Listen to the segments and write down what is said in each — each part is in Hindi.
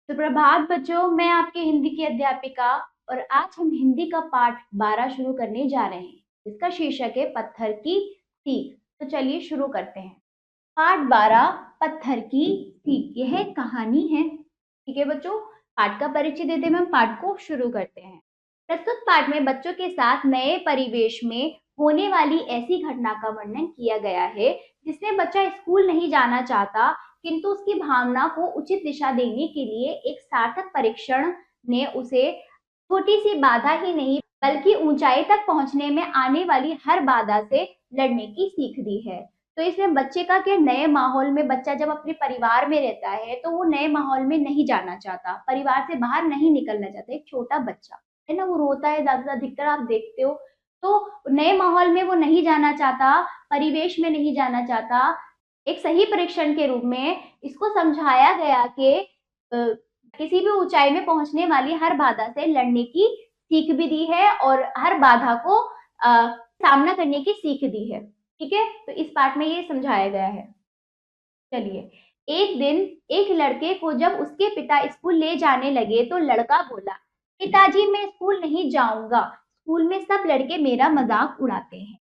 सुप्रभात बच्चों, मैं आपकी हिंदी की अध्यापिका और आज हम हिंदी का पाठ 12 शुरू करने जा रहे हैं। इसका शीर्षक है पत्थर की सीख। तो चलिए शुरू करते हैं। पाठ 12 पत्थर की सीख। यह एक कहानी है। ठीक है बच्चों, पाठ का परिचय देते हुए हम पाठ को शुरू करते हैं। प्रस्तुत पाठ में बच्चों के साथ नए परिवेश में होने वाली ऐसी घटना का वर्णन किया गया है जिसमें बच्चा स्कूल नहीं जाना चाहता, किंतु उसकी भावना को उचित दिशा देने के लिए एक सार्थक परीक्षण ने उसे छोटी सी बाधा ही नहीं बल्कि ऊंचाई तक पहुंचने में आने वाली हर बाधा से लड़ने की सीख दी है। तो इसमें बच्चे का क्या, नए माहौल में बच्चा जब अपने परिवार में रहता है तो वो नए माहौल में नहीं जाना चाहता, परिवार से बाहर नहीं निकलना चाहता। एक छोटा बच्चा है ना, वो रोता है ज्यादा, अधिकतर आप देखते हो। तो नए माहौल में वो नहीं जाना चाहता, परिवेश में नहीं जाना चाहता। एक सही परीक्षण के रूप में इसको समझाया गया कि किसी भी ऊंचाई में पहुंचने वाली हर बाधा से लड़ने की सीख भी दी है और हर बाधा को सामना करने की सीख दी है। ठीक है, तो इस पाठ में ये समझाया गया है। चलिए, एक दिन एक लड़के को जब उसके पिता स्कूल ले जाने लगे तो लड़का बोला, पिताजी मैं स्कूल नहीं जाऊंगा, स्कूल में सब लड़के मेरा मजाक उड़ाते हैं।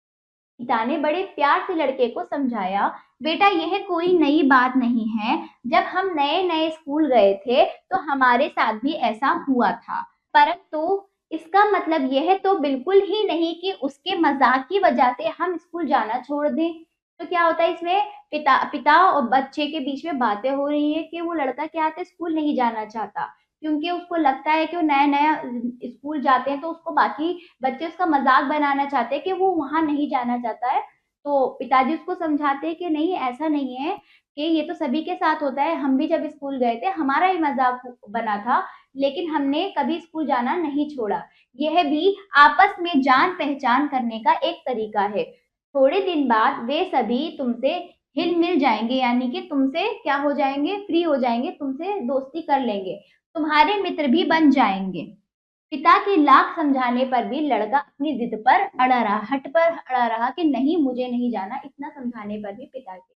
पिता ने बड़े प्यार से लड़के को समझाया, बेटा यह कोई नई बात नहीं है, जब हम नए नए स्कूल गए थे तो हमारे साथ भी ऐसा हुआ था, परंतु इसका मतलब यह तो बिल्कुल ही नहीं कि उसके मजाक की वजह से हम स्कूल जाना छोड़ दें। तो क्या होता है इसमें, पिता और बच्चे के बीच में बातें हो रही है कि वो लड़का क्या है, स्कूल नहीं जाना चाहता क्योंकि उसको लगता है कि वो नया नया स्कूल जाते हैं तो उसको बाकी बच्चे उसका मजाक बनाना चाहते हैं कि वो वहां नहीं जाना चाहता है। तो पिताजी उसको समझाते हैं कि नहीं, ऐसा नहीं है, कि ये तो सभी के साथ होता है, हम भी जब स्कूल गए थे हमारा ही मजाक बना था, लेकिन हमने कभी स्कूल जाना नहीं छोड़ा। यह भी आपस में जान पहचान करने का एक तरीका है। थोड़े दिन बाद वे सभी तुमसे हिल मिल जाएंगे, यानी कि तुमसे क्या हो जाएंगे, फ्री हो जाएंगे, तुमसे दोस्ती कर लेंगे, तुम्हारे मित्र भी बन जाएंगे। पिता के लाख समझाने पर भी लड़का अपनी जिद पर अड़ा रहा, हट पर अड़ा रहा कि नहीं मुझे नहीं जाना। इतना समझाने पर भी पिता के,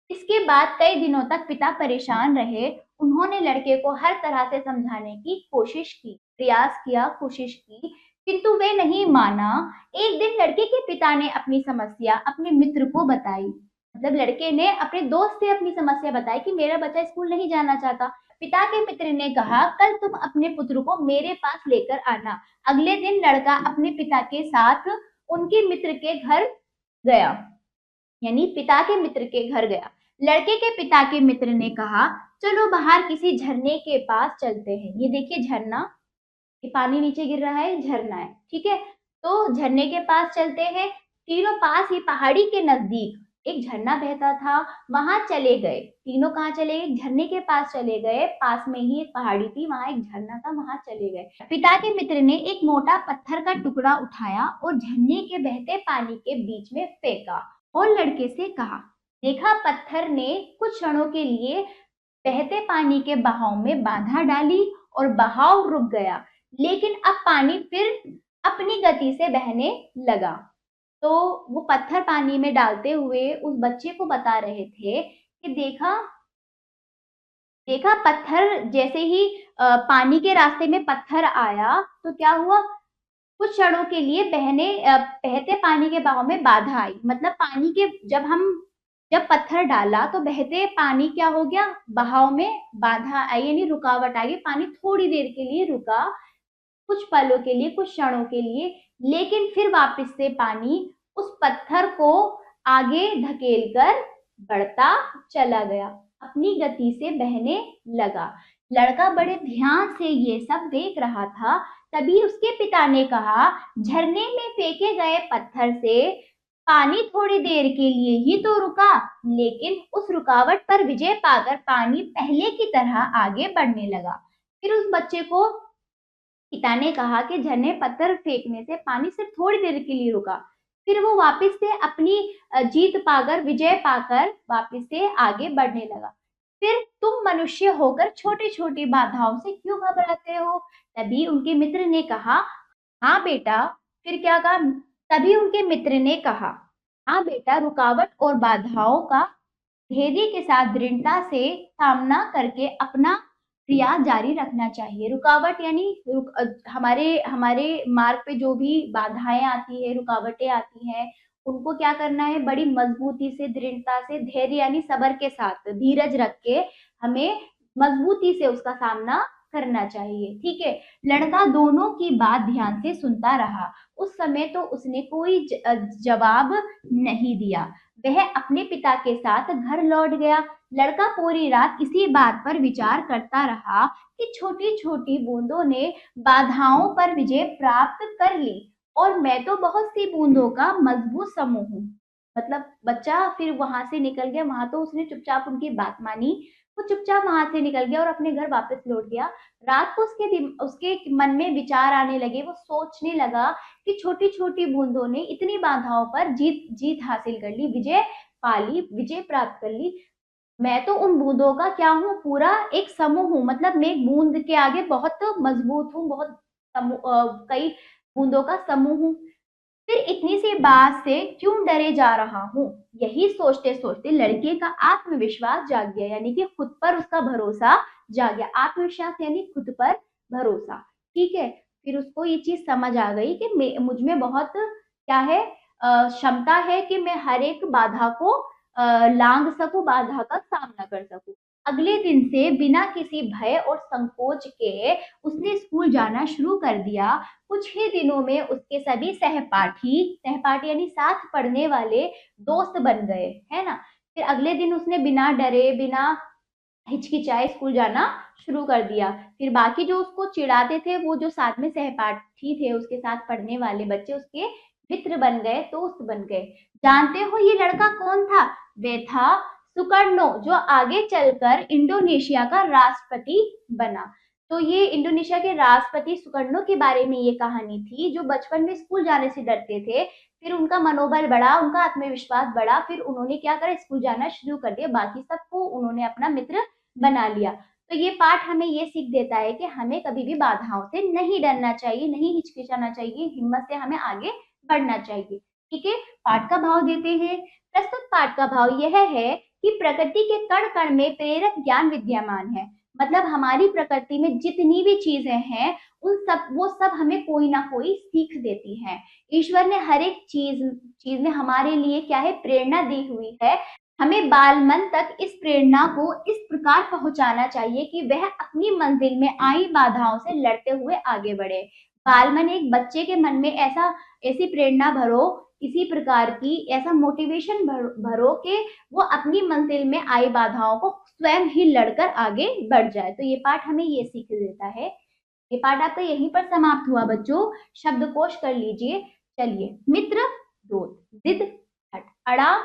इसके बाद कई दिनों तक पिता परेशान रहे। उन्होंने लड़के को हर तरह से समझाने की कोशिश की, प्रयास किया, कोशिश की, किंतु वे नहीं माना। एक दिन लड़के के पिता ने अपनी समस्या अपने मित्र को बताई, मतलब लड़के ने अपने दोस्त से अपनी समस्या बताई कि मेरा बच्चा स्कूल नहीं जाना चाहता। पिता के मित्र ने कहा, कल तुम अपने पुत्र को मेरे पास लेकर आना। अगले दिन लड़का अपने पिता के साथ उनके मित्र के घर गया, यानी पिता के मित्र के घर गया। लड़के के पिता के मित्र ने कहा, चलो बाहर किसी झरने के पास चलते हैं। ये देखिए झरना, ये पानी नीचे गिर रहा है, झरना है। ठीक है, तो झरने के पास चलते हैं। तीनों पास ही पहाड़ी के नजदीक एक झरना बहता था, वहां चले गए। तीनों कहाँ चले गए, झरने के पास चले गए। पास में ही एक पहाड़ी थी, वहां एक झरना था, वहां चले गए। पिता के मित्र ने एक मोटा पत्थर का टुकड़ा उठाया और झरने के बहते पानी के बीच में फेंका और लड़के से कहा, देखा, पत्थर ने कुछ क्षणों के लिए बहते पानी के बहाव में बाधा डाली और बहाव रुक गया, लेकिन अब पानी फिर अपनी गति से बहने लगा। तो वो पत्थर पानी में डालते हुए उस बच्चे को बता रहे थे कि देखा, देखा, पत्थर जैसे ही पानी के रास्ते में पत्थर आया तो क्या हुआ, कुछ क्षणों के लिए बहते पानी के बहाव में बाधा आई। मतलब पानी के जब पत्थर डाला तो बहते पानी क्या हो गया, बहाव में बाधा आई, यानी रुकावट आई। पानी थोड़ी देर के लिए रुका, कुछ पलों के लिए, कुछ क्षणों के लिए, लेकिन फिर वापस से पानी उस पत्थर को आगे धकेल कर बढ़ता चला गया, अपनी गति से बहने लगा। लड़का बड़े ध्यान से ये सब देख रहा था। तभी उसके पिता ने कहा, झरने में फेंके गए पत्थर से पानी थोड़ी देर के लिए ही तो रुका, लेकिन उस रुकावट पर विजय पाकर पानी पहले की तरह आगे बढ़ने लगा। फिर उस बच्चे को पिता ने कहा कि झरने पत्थर फेंकने से पानी सिर्फ थोड़ी देर के लिए रुका, फिर वो वापस से अपनी जीत पाकर, विजय पाकर वापस से आगे बढ़ने लगा। फिर तुम मनुष्य होकर छोटी छोटी बाधाओं से क्यों घबराते हो? तभी उनके मित्र ने कहा, हाँ बेटा। फिर क्या कहा, तभी उनके मित्र ने कहा, हाँ बेटा, रुकावट और बाधाओं का धैर्य के साथ दृढ़ता से सामना करके अपना प्रयास जारी रखना चाहिए। रुकावट यानी हमारे हमारे मार्ग पे जो भी बाधाएं आती है, रुकावटें आती हैं, उनको क्या करना है, बड़ी मजबूती से, दृढ़ता से, धैर्य यानी सब्र के साथ, धीरज रख के हमें मजबूती से उसका सामना करना चाहिए। ठीक है। लड़का दोनों की बात ध्यान से सुनता रहा। उस समय तो उसने कोई जवाब नहीं दिया। वह अपने पिता के साथ घर लौट गया। लड़का पूरी रात इसी बात पर विचार करता रहा कि छोटी छोटी बूंदों ने बाधाओं पर विजय प्राप्त कर ली और मैं तो बहुत सी बूंदों का मजबूत समूह हूँ। मतलब बच्चा फिर वहां से निकल गया, वहां तो उसने चुपचाप उनकी बात मानी, वो चुपचाप वहां से निकल गया और अपने घर वापस लौट गया। रात को उसके मन में विचार आने लगे, वो सोचने लगा कि छोटी छोटी बूंदों ने इतनी बाधाओं पर जीत जीत हासिल कर ली, विजय पा ली, विजय प्राप्त कर ली। मैं तो उन बूंदों का क्या हूँ, पूरा एक समूह हूँ। मतलब मैं एक बूंद के आगे बहुत मजबूत हूँ, बहुत कई बूंदों का समूह हूँ। फिर इतनी सी बात से क्यों डरे जा रहा हूँ। यही सोचते सोचते लड़के का आत्मविश्वास जाग गया, यानी कि खुद पर उसका भरोसा जाग गया। आत्मविश्वास यानी खुद पर भरोसा। ठीक है। फिर उसको ये चीज समझ आ गई कि मुझ में बहुत क्या है, क्षमता है कि मैं हर एक बाधा को लांग सकूं, बाधा का सामना कर सकूं। अगले दिन से बिना किसी भय और संकोच के उसने स्कूल जाना शुरू कर दिया। कुछ ही दिनों में उसके सभी सहपाठी, सहपाठी यानी साथ पढ़ने वाले, दोस्त बन गए, है ना। फिर अगले दिन उसने बिना डरे, बिना हिचकिचाए स्कूल जाना शुरू कर दिया। फिर बाकी जो उसको चिढ़ाते थे, वो जो साथ में सहपाठी थे, उसके साथ पढ़ने वाले बच्चे, उसके मित्र बन गए, दोस्त बन गए। जानते हो ये लड़का कौन था? वे था सुकर्णो, जो आगे चलकर इंडोनेशिया का राष्ट्रपति बना। तो ये इंडोनेशिया के राष्ट्रपति सुकर्णो के बारे में ये कहानी थी, जो बचपन में स्कूल जाने से डरते थे। फिर उनका मनोबल बढ़ा, उनका आत्मविश्वास बढ़ा, फिर उन्होंने क्या करा, स्कूल जाना शुरू कर दिया, बाकी सबको उन्होंने अपना मित्र बना लिया। तो ये पाठ हमें ये सीख देता है कि हमें कभी भी बाधाओं से नहीं डरना चाहिए, नहीं हिचकिचाना चाहिए, हिम्मत से हमें आगे बढ़ना चाहिए। ठीक है। पाठ का भाव देते हैं। प्रस्तुत पाठ का भाव यह है कि प्रकृति के कण कण में प्रेरक ज्ञान विद्यमान है। मतलब हमारी प्रकृति में जितनी भी चीजें हैं, वो सब हमें कोई ना कोई सीख देती हैं। ईश्वर ने हर एक चीज में हमारे लिए क्या है, प्रेरणा दी हुई है। हमें बाल मन तक इस प्रेरणा को इस प्रकार पहुंचाना चाहिए कि वह अपनी मंजिल में आई बाधाओं से लड़ते हुए आगे बढ़े। बाल मन, एक बच्चे के मन में ऐसी प्रेरणा भरो, इसी प्रकार की ऐसा मोटिवेशन भरो कि वो अपनी मंजिल में आई बाधाओं को स्वयं ही लड़कर आगे बढ़ जाए। तो ये पाठ हमें ये सीख देता है। ये पाठ आपका यहीं पर समाप्त हुआ बच्चों। शब्दकोश कर लीजिए। चलिए, मित्र, दोस्त, जिद, हट, अड़ा,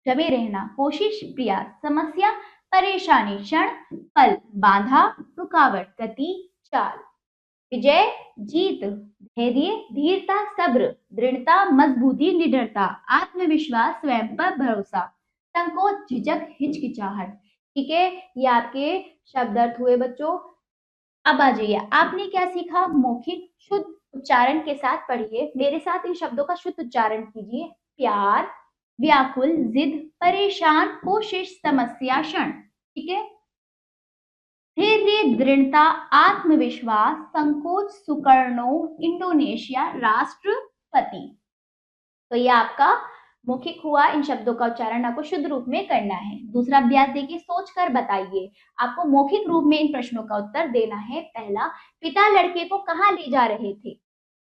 जमे रहना, कोशिश, प्रयास, समस्या, परेशानी, क्षण, पल, बाधा, रुकावट, गति, चाल, विजय, जीत, धैर्य, धीरता, सब्र, दृढ़ता, मजबूती, निडरता, आत्मविश्वास, स्वयं पर भरोसा, संकोच, झिझक, हिचकिचाहट। ठीक है। ये आपके शब्द अर्थ हुए बच्चों। अब आ जाइए, आपने क्या सीखा? मौखिक शुद्ध उच्चारण के साथ पढ़िए, मेरे साथ इन शब्दों का शुद्ध उच्चारण कीजिए। प्यार, व्याकुल, जिद, परेशान, कोशिश, समस्या, क्षण। ठीक है। धैर्य, दृढ़ता, आत्मविश्वास, संकोच, सुकर्णो, इंडोनेशिया, राष्ट्रपति। तो ये आपका मौखिक हुआ। इन शब्दों का उच्चारण आपको शुद्ध रूप में करना है। दूसरा अभ्यास देखिए, सोचकर बताइए। आपको मौखिक रूप में इन प्रश्नों का उत्तर देना है। पहला, पिता लड़के को कहाँ ले जा रहे थे?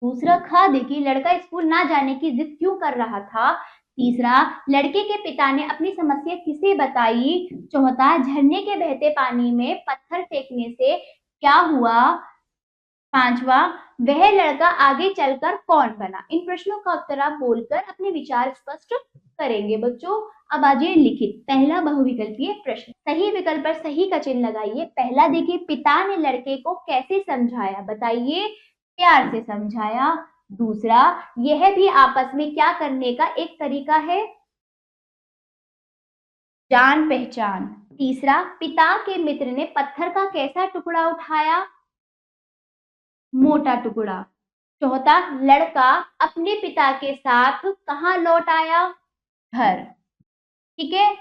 दूसरा, ख देखिए, लड़का स्कूल ना जाने की जिद क्यों कर रहा था? तीसरा, लड़के के पिता ने अपनी समस्या किसे बताई? चौथा, झरने के बहते पानी में पत्थर फेंकने से क्या हुआ? पांचवा, वह लड़का आगे चलकर कौन बना? इन प्रश्नों का उत्तर आप बोलकर अपने विचार स्पष्ट करेंगे बच्चों। अब आ जाइए लिखित। पहला बहुविकल्पीय प्रश्न, सही विकल्प पर सही का चिन्ह लगाइए। पहला देखिए, पिता ने लड़के को कैसे समझाया? बताइए। प्यार से समझाया। दूसरा, यह भी आपस में क्या करने का एक तरीका है? जान पहचान। तीसरा, पिता के मित्र ने पत्थर का कैसा टुकड़ा उठाया? मोटा टुकड़ा। चौथा, लड़का अपने पिता के साथ कहाँ लौट आया? घर। ठीक है।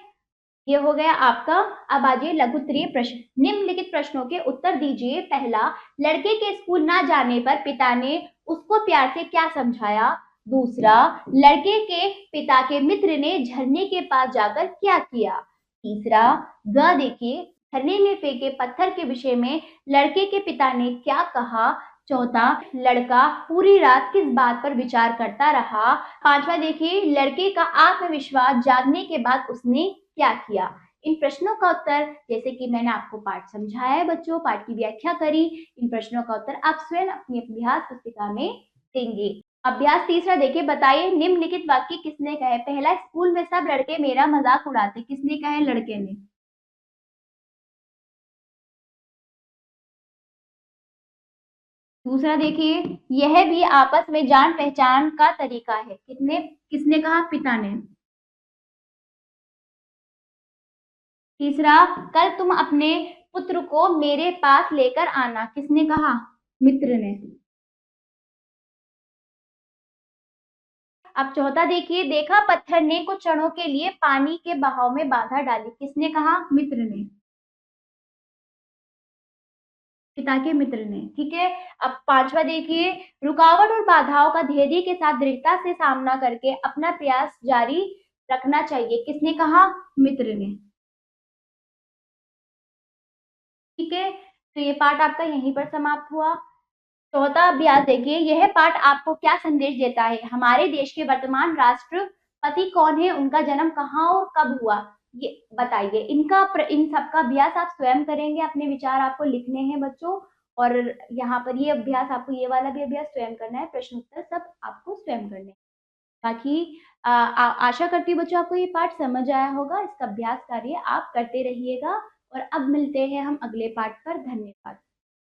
ये हो गया आपका। अब आइए लघुत्तरीय प्रश्न। निम्नलिखित प्रश्नों के उत्तर दीजिए। पहला, लड़के के स्कूल ना जाने पर पिता ने उसको प्यार से क्या समझाया? दूसरा, लड़के के पिता के मित्र ने झरने के पास जाकर क्या किया? तीसरा, ग देखिए, झरने में फेंके पत्थर के विषय में लड़के के पिता ने क्या कहा? चौथा, लड़का पूरी रात किस बात पर विचार करता रहा? पांचवा देखिए, लड़के का आत्मविश्वास जागने के बाद उसने क्या किया? इन प्रश्नों का उत्तर, जैसे कि मैंने आपको पाठ समझाया है बच्चों, पाठ की व्याख्या करी, इन प्रश्नों का उत्तर आप स्वयं अपनी अभ्यास पुस्तिका में देंगे। अभ्यास तीसरा देखिए, बताइए निम्नलिखित वाक्य किसने कहे? पहला, स्कूल में सब लड़के मेरा मजाक उड़ाते, किसने कहा है? लड़के ने। दूसरा देखिए, यह भी आपस में जान पहचान का तरीका है, किसने कहा? पिता ने। तीसरा, कल तुम अपने पुत्र को मेरे पास लेकर आना, किसने कहा? मित्र ने। अब चौथा देखिए, देखा पत्थर ने कुछ क्षणों के लिए पानी के बहाव में बाधा डाली, किसने कहा? मित्र ने। पिता के मित्र ने। ठीक है। अब पांचवा देखिए, रुकावट और बाधाओं का धैर्य के साथ दृढ़ता से सामना करके अपना प्रयास जारी रखना चाहिए, किसने कहा? मित्र ने। ठीक है, तो ये पाठ आपका यहीं पर समाप्त हुआ। चौथा अभ्यास देखिए, यह पाठ आपको क्या संदेश देता है? हमारे देश के वर्तमान राष्ट्रपति कौन है? उनका जन्म कहाँ और कब हुआ? ये बताइए। इन सबका अभ्यास आप स्वयं करेंगे, अपने विचार आपको लिखने हैं बच्चों। और यहाँ पर ये अभ्यास आपको, ये वाला भी अभ्यास स्वयं करना है, प्रश्न उत्तर सब आपको स्वयं करने हैं। बाकी आशा करती हूँ बच्चों आपको ये पाठ समझ आया होगा। इसका अभ्यास कार्य आप करते रहिएगा। और अब मिलते हैं हम अगले पाठ पर। धन्यवाद।